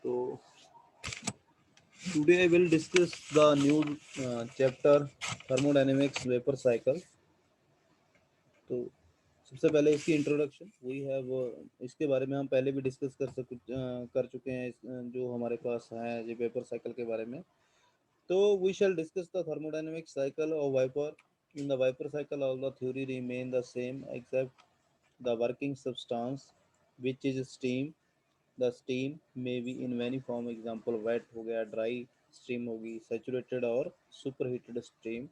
तो today I will discuss the new chapter thermodynamics vapor cycle. तो सबसे पहले इसकी इंट्रोडक्शन वही है, वो इसके बारे में हम पहले भी डिस्कस कर चुके हैं जो हमारे पास है ये वेपर साइकिल के बारे में. तो we shall discuss the thermodynamic cycle of vapour. In the vapour cycle all the theory remain the same except the working substance which is steam. The steam may be in many form. Example wet हो गया, dry steam होगी, saturated और superheated steam.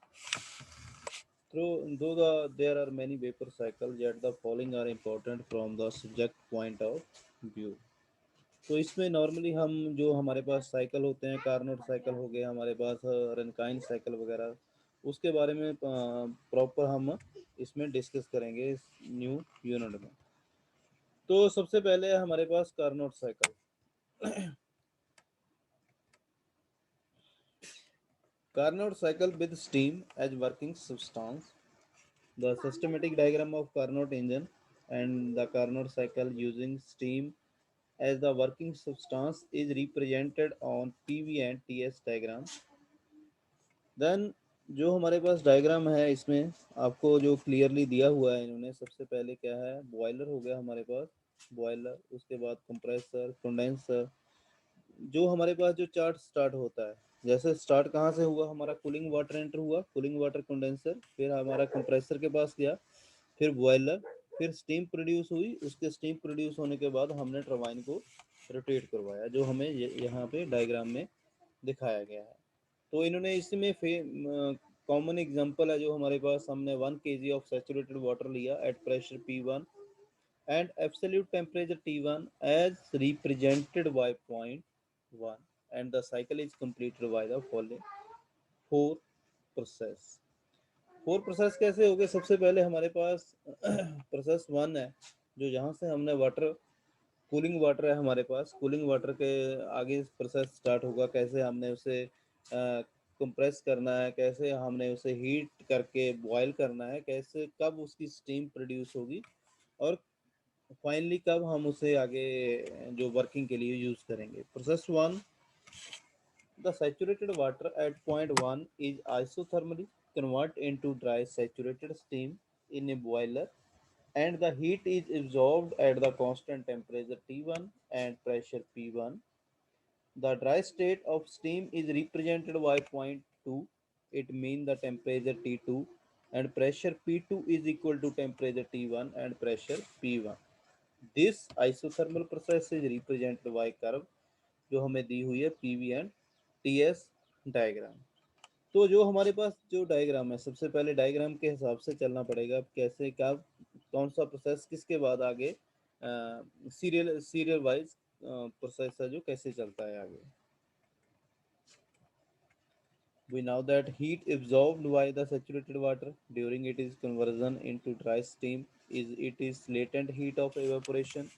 There are many vapor cycles, yet the following are important from the subject point of view. तो इसमें normally हम जो हमारे पास cycle होते हैं, कार्नोट साइकिल हो गया, हमारे पास रनकाइन साइकिल वगैरह, उसके बारे में प्रॉपर हम इसमें डिस्कस करेंगे इस न्यू यूनिट में. तो सबसे पहले हमारे पास Carnot cycle. Carnot cycle with steam as working substance. The systematic diagram of Carnot engine and the Carnot cycle using steam as the working substance is represented on PV and TS diagram. Then जो हमारे पास diagram है इसमें आपको जो clearly दिया हुआ है इन्होंने, सबसे पहले क्या है, बॉयलर हो गया हमारे पास, बॉयलर, उसके बाद कंप्रेसर, कंडेंसर. जो हमारे पास जो चार्ट स्टार्ट होता है, जैसे स्टार्ट कहाँ से हुआ, हमारा कूलिंग वाटर एंटर हुआ, कूलिंग वाटर कंडेंसर, फिर हमारा कंप्रेसर के पास गया, फिर बॉयलर, फिर स्टीम प्रोड्यूस हुई, उसके स्टीम प्रोड्यूस होने के बाद हमने टरबाइन को रोटेट करवाया, जो हमें यहाँ पे डायग्राम में दिखाया गया है. तो इन्होंने इसमें कॉमन एग्जांपल है जो हमारे पास, हमने 1 kg ऑफ सैचुरेटेड वाटर लिया at pressure P1 and absolute temperature T1 as represented by point 1, and the cycle is completed by the following 4 process. 4 process कैसे हो गए, सबसे पहले हमारे पास प्रोसेस 1 है, जो यहाँ से हमने वाटर, कूलिंग वाटर है हमारे पास, कूलिंग वाटर के आगे प्रोसेस स्टार्ट होगा, कैसे हमने उसे कंप्रेस करना है, कैसे हमने उसे हीट करके बॉयल करना है, कैसे कब उसकी स्टीम प्रोड्यूस होगी, और फाइनली कब हम उसे आगे जो वर्किंग के लिए यूज करेंगे. Process 1, the saturated water at point 1 is isothermally convert into dry saturated steam in A boiler and the heat is absorbed at the constant temperature T1 and pressure P1. The dry state of steam is represented by point 2. It means the temperature T2 and pressure P2 is equal to temperature T1 and pressure P1. This isothermal process is represented by curve जो हमें दी हुई है PV and TS diagram. तो जो हमारे पास जो diagram है, सबसे पहले डायग्राम के हिसाब से चलना पड़ेगा, कैसे क्या कौन सा प्रोसेस किसके बाद आगे सीरियल वाइज प्रोसेस है जो कैसे चलता है आगे. We know that heat absorbed by the saturated water during its conversion into dry steam is latent heat of evaporation.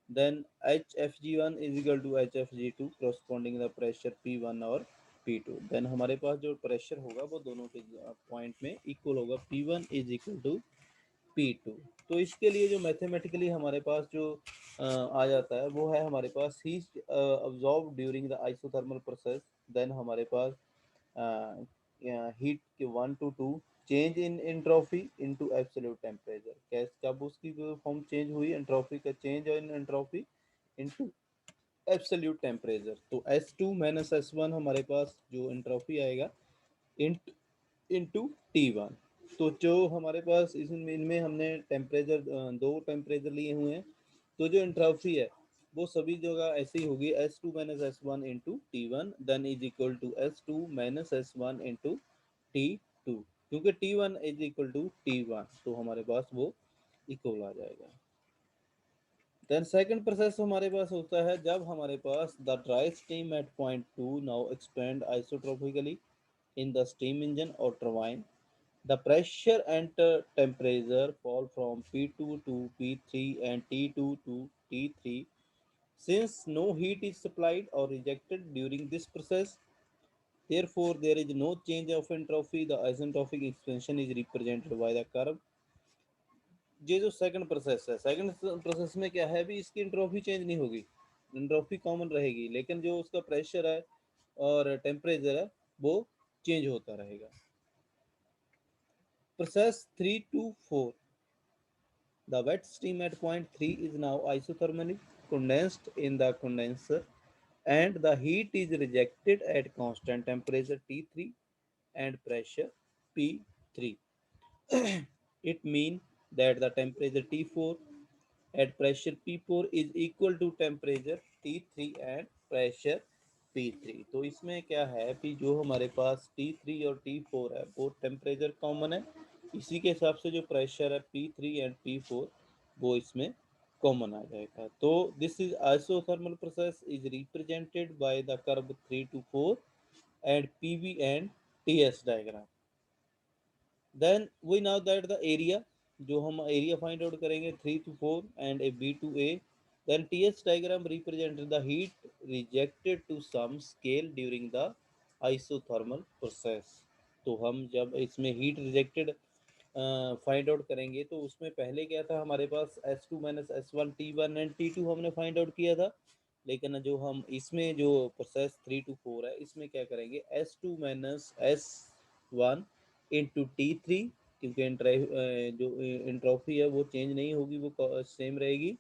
Then HFG1 is equal to HFG2 corresponding the pressure P1 और P2. Then हमारे पास जो pressure होगा वो दोनों के point में equal होगा, P1 is equal to P2. तो इसके लिए जो मैथमेटिकली हमारे पास जो आ जाता है वो है हमारे पास heat absorb during the isothermal process. Then हमारे पास हीट के 1 to 2 change in entropy into absolute temperature. कैसे कब उसकी फॉर्म चेंज हुई, एंट्रोपी का change in entropy into absolute temperature. तो S2 माइनस S1 हमारे पास जो एंट्रोपी आएगा इनटू T1. तो जो हमारे पास इनमें हमने टेम्परेचर दो टेम्परेचर लिए हुए हैं, तो जो एंट्रोपी है वो सभी जगह ऐसी होगी, S2 minus S1 into T1 then is equal to S2 minus S1 into T2, क्योंकि T1 is equal to T1, तो हमारे पास वो इक्वल आ जाएगा. देन सेकंड प्रोसेस हमारे पास होता है जब हमारे पास the dry steam at point 2 now expand isotropically in the steam engine or turbine. The pressure and temperature fall from P2 to P3 and T2 to T3. Since no heat is supplied or rejected during this process, therefore there is no change of entropy. The isentropic expansion is represented by the curve. ये जो second process है, second process में क्या है, भी इसकी entropy change नहीं होगी, एंट्रोपी कॉमन रहेगी, लेकिन जो उसका प्रेशर है और टेम्परेचर है वो चेंज होता रहेगा। Process 3 to 4, the wet steam at point 3 is now isothermally condensed in the condenser and the heat is rejected at constant temperature T3 and pressure P3. It means that the temperature T4 at pressure P4 is equal to temperature T3 and pressure P3। तो इसमें क्या है कि जो हमारे पास T3 और T4 है वो टेम्परेचर कॉमन है, इसी के हिसाब से जो प्रेशर है P3 एंड P4 वो इसमें कॉमन आ जाएगा। तो this is isothermal process is represented by the curve 3 to 4 and PV and TS diagram. Then we know that the area, जो हम एरिया फाइंड आउट करेंगे 3 to 4 and a B to A। Then TS diagram represent the heat rejected to some scale during the isothermal process. तो हम जब इसमें heat rejected find out करेंगे तो उसमें पहले क्या था हमारे पास S2 minus S1 T1 and T2 हमने फाइंड आउट किया था, लेकिन जो हम इसमें जो प्रोसेस 3 to 4 है इसमें क्या करेंगे S2 minus S1 into T3, क्योंकि जो इंट्रोफी है वो चेंज नहीं होगी, वो सेम रहेगी।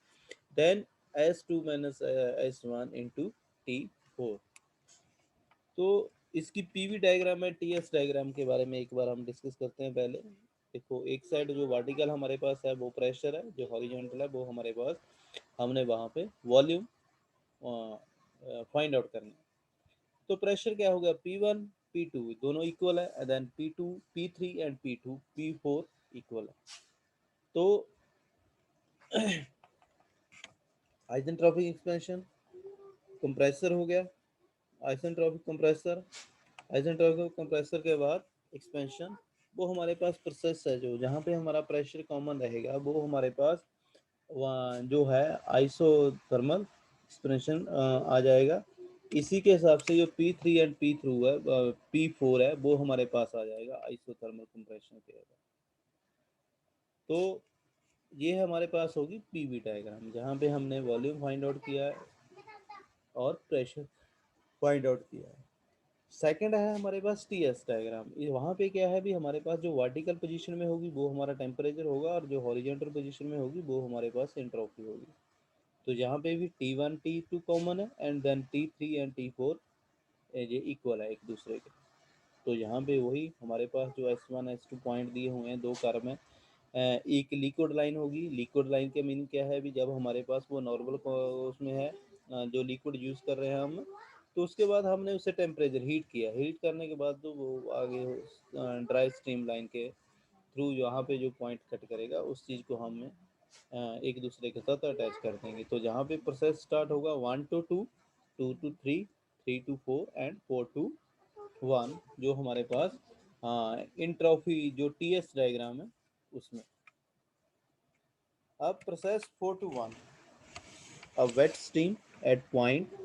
Then S2 minus S1 into T4। तो इसकी पीवी डायग्राम है, टीएस डायग्राम के बारे में एक बार हम डिस्कस करते हैं। पहले देखो, एक साइड जो वर्टिकल हमारे पास है वो प्रेशर है, जो हॉरिजॉन्टल है वो हमारे पास हमने वहाँ पे वॉल्यूम फाइंड आउट करना है। तो प्रेशर क्या हो गया, P1 P2 दोनों इक्वल है, then P2 P3 and P2 P4 equal है। तो आइसेंट्रोपिक एक्सपेंशन, कंप्रेसर हो गया, आइसेंट्रोपिक कंप्रेसर, आइसेंट्रोपिक कंप्रेसर के बाद एक्सपेंशन। वो हमारे पास प्रोसेस है जो जहाँ पे हमारा प्रेशर कॉमन रहेगा वो हमारे पास वहाँ जो है आइसोथर्मल एक्सपेंशन आ जाएगा। इसी के हिसाब से जो P3 एंड P3 है P4 है वो हमारे पास आ जाएगा आइसोथर्मल कंप्रेशन के बाद। तो ये हमारे पास होगी पीवी डायग्राम, जहाँ पे हमने वॉल्यूम फाइंड आउट किया है और प्रेशर फाइंड आउट किया है। सेकंड है हमारे पास टीएस डायग्राम। वहाँ पे क्या है भी, हमारे पास जो वर्टिकल पोजीशन में होगी वो हमारा टेम्परेचर होगा और जो हॉरिजॉन्टल पोजीशन में होगी वो हमारे पास एंट्रोपी होगी। तो यहाँ पे भी T1 T2 कॉमन है and then T3 and T4 ये इक्वल है एक दूसरे के। तो यहाँ पे वही हमारे पास जो S1 S2 पॉइंट दिए हुए हैं दो कर्व में, एक लिक्विड लाइन होगी। लिक्विड लाइन के मीनिंग क्या है भी, जब हमारे पास वो नॉर्मल उसमें है जो लिक्विड यूज़ कर रहे हैं हम, तो उसके बाद हमने उसे टेम्परेचर हीट किया, हीट करने के बाद तो वो आगे ड्राई स्ट्रीम लाइन के थ्रू यहाँ पे जो पॉइंट कट करेगा उस चीज़ को हम एक दूसरे के साथ अटैच कर देंगे। तो जहाँ पे प्रोसेस स्टार्ट होगा 1 to 2, 2 to 3, 3 to 4 and 4 to 1, जो हमारे पास इंट्रोफी जो टीएस डायग्राम है उसमें। अब process 4 to 1, a wet steam at point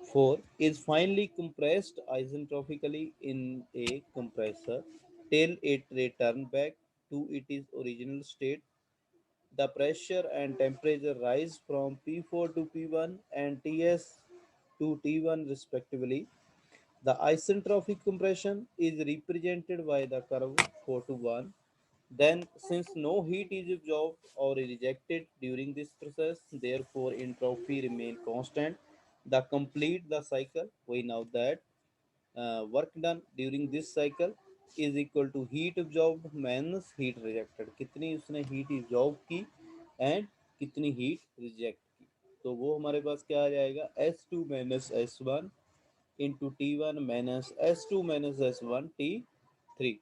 4 is finely compressed isentropically in a compressor till it return back to its original state. The pressure and temperature rise from P4 to P1 and Ts to T1 respectively. The isentropic compression is represented by the curve 4 to 1. Then, since no heat is absorbed or rejected during this process, therefore entropy remain constant. The complete the cycle, we know that work done during this cycle is equal to heat absorbed minus heat rejected। कितनी उसने heat absorb की and कितनी heat reject की, तो वो हमारे पास क्या आ जाएगा, S2 minus S1 into T1 minus S2 minus S1 T3।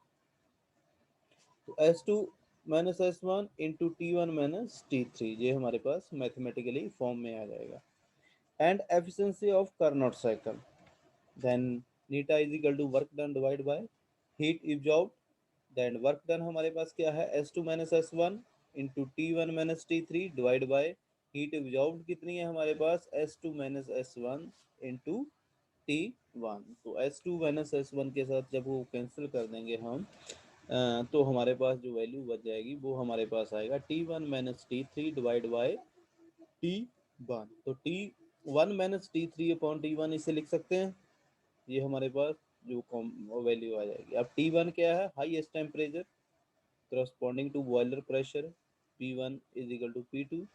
तो S2 minus S1 into T1 minus T3 ये हमारे पास मैथमेटिकली फॉर्म में आ जाएगा। And efficiency of Carnot cycle, then eta is equal to work done divide by heat absorb. Then work done हमारे पास क्या है, S2 minus S1 into T1 minus T3 divide by heat absorb कितनी है हमारे पास, S2 minus S1 into T1। तो S2 minus S1 के साथ जब वो कैंसिल कर देंगे हम तो हमारे पास जो वैल्यू बच जाएगी वो हमारे पास आएगा T1 minus T3 divide bye T1। तो one minus T three upon T one इसे लिख सकते हैं। ये हमारे पास जो वैल्यू आ जाएगी। अब टी वन क्या है, highest temperature corresponding to boiler pressure P1 is equal to P2.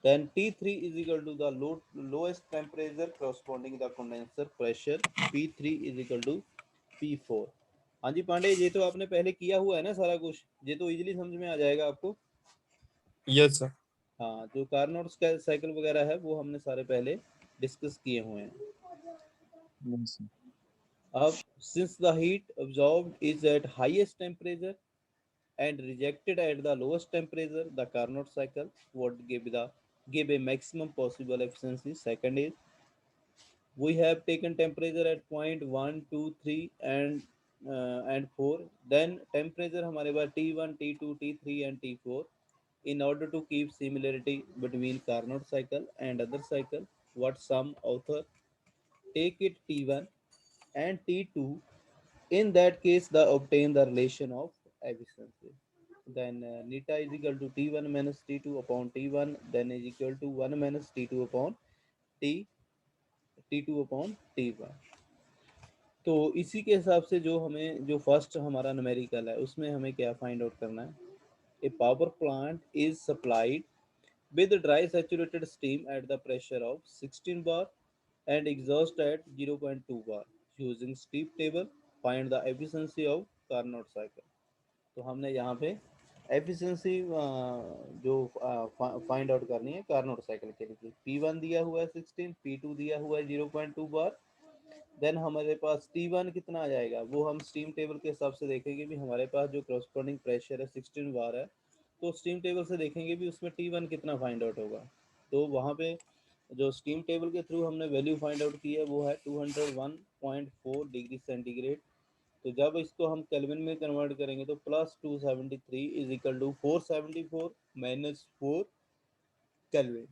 Then T3 is equal to the lowest temperature corresponding to the condenser pressure P3 is equal to P4। हाँ जी पांडे, ये तो आपने पहले किया हुआ है ना सारा कुछ, ये तो इजीली समझ में आ जाएगा आपको। Yes sir. हाँ, जो कार्नोट साइकिल वगैरह है वो हमने सारे पहले डिस्कस किए हुए हैं। Yes sir. अब since the heat absorbed is at highest temperature and rejected at the lowest temperature, the Carnot cycle would give a maximum possible efficiency. Second is we have taken temperature at point 1, 2, 3 and 4. Then temperature हमारे पास T1, T2, T3 and T4. In order to keep similarity between Carnot cycle and other cycle, what some author take it T1 and T2. In that case, the obtain the relation of efficiency. Then neta is equal to T1 minus T2 upon T1, then is equal to 1 minus T2 upon T T2 upon T1। तो इसी के हिसाब से जो हमें जो first हमारा numerical है उसमें हमें क्या फाइंड आउट करना है। A power plant is supplied with dry saturated steam at the pressure of 16 bar and exhaust at 0.2 bar using steep table, find the efficiency of Carnot cycle। तो हमने यहाँ पे एफिशिएंसी जो फाइंड आउट करनी है Carnot cycle के लिए। P1 दिया हुआ है 16, P2 दिया हुआ है 0.2 बार। देन हमारे पास T1 कितना आ जाएगा वो हम स्टीम टेबल के हिसाब से देखेंगे भी हमारे पास जो करस्पॉन्डिंग प्रेशर है 16 बार है, तो स्टीम टेबल से देखेंगे भी उसमें T1 कितना फाइंड आउट होगा। तो वहाँ पे जो स्टीम टेबल के थ्रू हमने वैल्यू फाइंड आउट की है वो है 201.4 डिग्री सेंटीग्रेड। तो जब इसको हम केल्विन में कन्वर्ट करेंगे तो +273 is equal to 474 minus 4 Kelvin.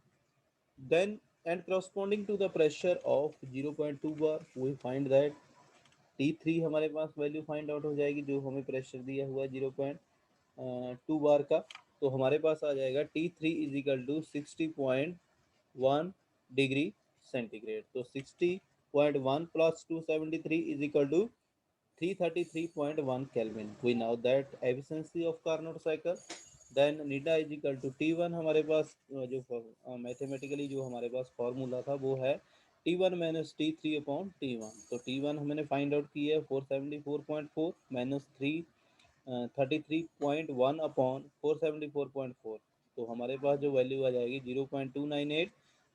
Then and corresponding to the pressure of 0.2 bar we find that T3 हमारे पास वैल्यू फाइंड आउट हो जाएगी जो हमें प्रेशर दिया हुआ है 0.2 बार का। तो हमारे पास आ जाएगा T3 is equal to 60.1 degree centigrade. तो 60.1 plus 273 is equal to 333.1 Kelvin। We know that efficiency of Carnot cycle। Then neta is equal to T1 हमारे पास जो मैथमेटिकली जो हमारे पास फॉर्मूला था वो है T1 minus T3 upon T1। तो T1 हमने फाइंड आउट की है 474.4 माइनस 33.1 अपॉन 474.4। तो हमारे पास जो वैल्यू आ जाएगी 0.298।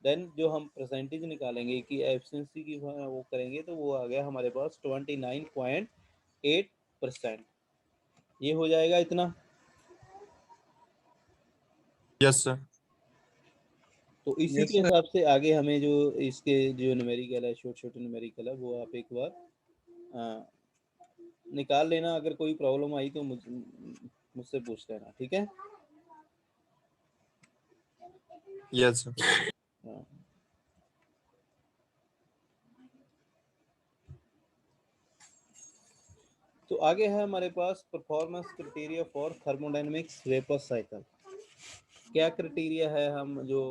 देन जो हम परसेंटेज निकालेंगे कि एफिशिएंसी की वो करेंगे तो वो आ गया हमारे पास 29.8%। ये हो जाएगा इतना। Yes sir. तो इसी यस के सर। हिसाब से आगे हमें जो इसके जो न्यूमेरिकल है छोटे छोटे न्यूमेरिकल है वो आप एक बार अ, निकाल लेना। अगर कोई प्रॉब्लम आई तो मुझसे पूछ लेना, ठीक है। Yes sir. हाँ। तो आगे है हमारे पास performance criteria for thermodynamics vapour cycle. क्या क्राइटेरिया है, हम जो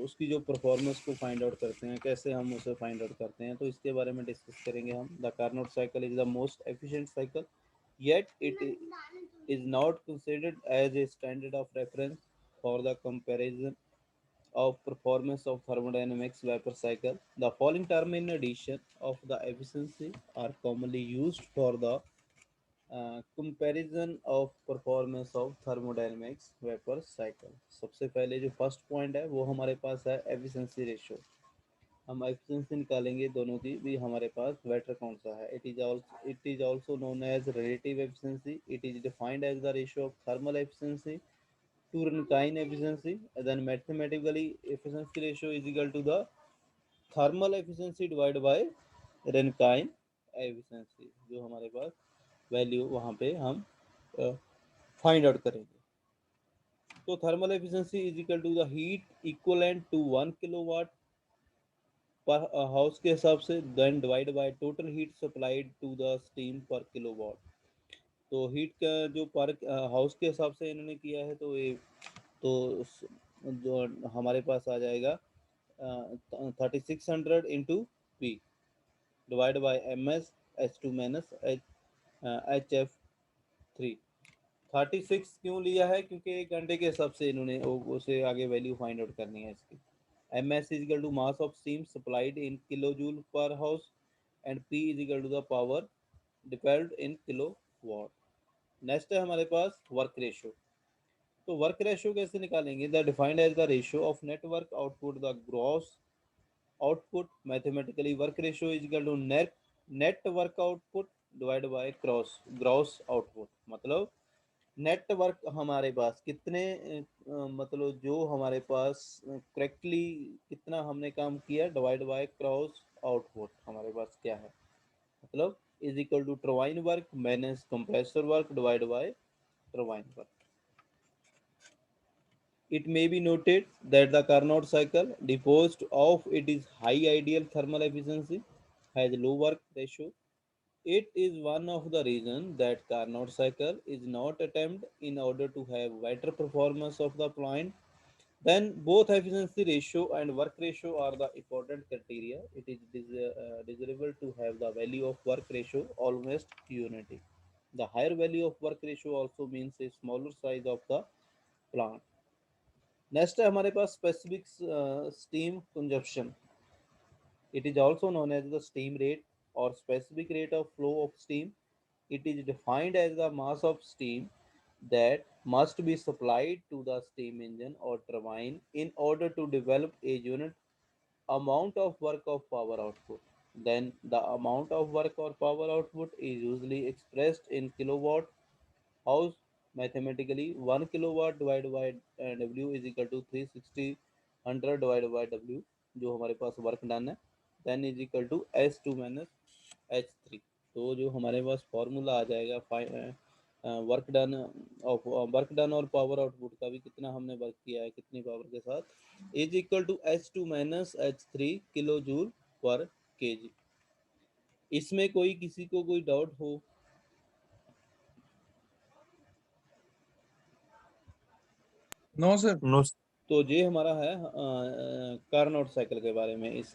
उसकी जो परफॉर्मेंस को फाइंड आउट करते हैं, कैसे हम उसे फाइंड आउट करते हैं, तो इसके बारे में डिस्कस करेंगे हम। The Carnot cycle is the most efficient cycle yet it is not considered as a standard of reference for the comparison of performance of thermodynamics vapor cycle। The following term in addition of the efficiency are commonly used for the comparison of performance of thermodynamics vapour cycle. सबसे पहले जो first point है वो हमारे पास है efficiency ratio. हम efficiency निकालेंगे दोनों की भी। हमारे पास वेटर कौन सा है, it is also known as relative efficiency. It is defined as the ratio of thermal efficiency to Rankine efficiency. Then mathematically efficiency ratio is equal to the thermal efficiency divide by Rankine efficiency. जो हमारे पास value वहाँ पे हम find out करेंगे। तो thermal efficiency is equal to the heat equivalent to 1 kilowatt per hours के हिसाब से, then divide by total heat supplied to the steam per kilowatt. तो हीट का जो पर हाउस के हिसाब से इन्होंने किया है तो ये तो जो हमारे पास आ जाएगा 3600 into P divided by ms h2 minus hf3। 36 क्यों लिया है? क्योंकि 1 घंटे के हिसाब से इन्होंने उसे आगे वैल्यू फाइंड आउट करनी है इसकी। ms is equal to mass of steam supplied in kilojoule per house and p is equal to the power deployed in kilowatt। Next है हमारे पास वर्क रेशियो। तो वर्क रेशियो कैसे निकालेंगे? The defined as the ratio of net work output the gross output. Mathematically work ratio is equal to net work output divide by gross output. मतलब net work हमारे पास कितने मतलब जो हमारे पास करेक्टली कितना हमने काम किया डिवाइड बाय क्रॉस आउटपुट हमारे पास क्या है, मतलब is equal to turbine work minus compressor work divide by turbine work. It may be noted that the Carnot cycle, deposed of its high ideal thermal efficiency, has low work ratio. It is one of the reasons that Carnot cycle is not attempted in order to have better performance of the plant. Then both efficiency ratio and work ratio are the important criteria. It is desirable to have the value of work ratio almost unity. The higher value of work ratio also means a smaller size of the plant. Next है हमारे पास specific steam consumption. It is also known as the steam rate और specific rate of flow of steam. It is defined as the mass of steam that must be supplied to the steam engine or turbine in order to develop a unit amount of work of power output. Then the amount of work or power output is usually expressed in kilowatt house। Mathematically 1 kilowatt divide by W is equal to 360 100 divide by W जो हमारे पास work done है, then is equal to S2 minus H3। तो जो हमारे पास formula आ जाएगा वर्क डन और पावर आउटपुट का भी कितना हमने वर्क किया है कितनी पावर के साथ, is equal to S2 minus H3 kilo joule per kg। इसमें कोई किसी को कोई डाउट हो? No sir. No, तो ये हमारा है कार्नोट साइकिल के बारे में। इस